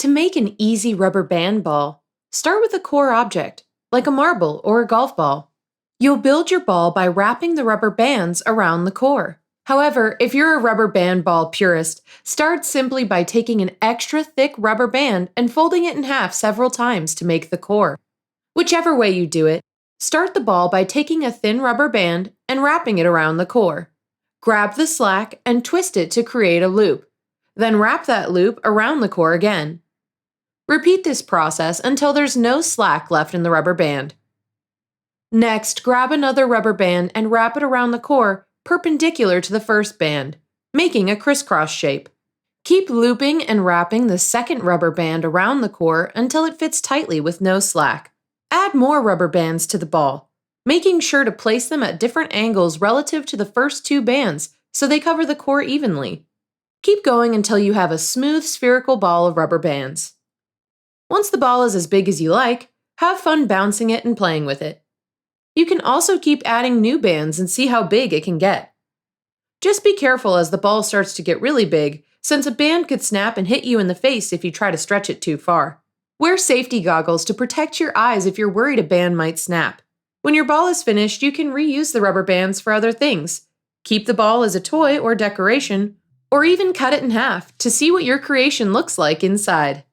To make an easy rubber band ball, start with a core object, like a marble or a golf ball. You'll build your ball by wrapping the rubber bands around the core. However, if you're a rubber band ball purist, start simply by taking an extra thick rubber band and folding it in half several times to make the core. Whichever way you do it, start the ball by taking a thin rubber band and wrapping it around the core. Grab the slack and twist it to create a loop. Then wrap that loop around the core again. Repeat this process until there's no slack left in the rubber band. Next, grab another rubber band and wrap it around the core perpendicular to the first band, making a crisscross shape. Keep looping and wrapping the second rubber band around the core until it fits tightly with no slack. Add more rubber bands to the ball, making sure to place them at different angles relative to the first two bands so they cover the core evenly. Keep going until you have a smooth spherical ball of rubber bands. Once the ball is as big as you like, have fun bouncing it and playing with it. You can also keep adding new bands and see how big it can get. Just be careful as the ball starts to get really big, since a band could snap and hit you in the face if you try to stretch it too far. Wear safety goggles to protect your eyes if you're worried a band might snap. When your ball is finished, you can reuse the rubber bands for other things. Keep the ball as a toy or decoration, or even cut it in half to see what your creation looks like inside.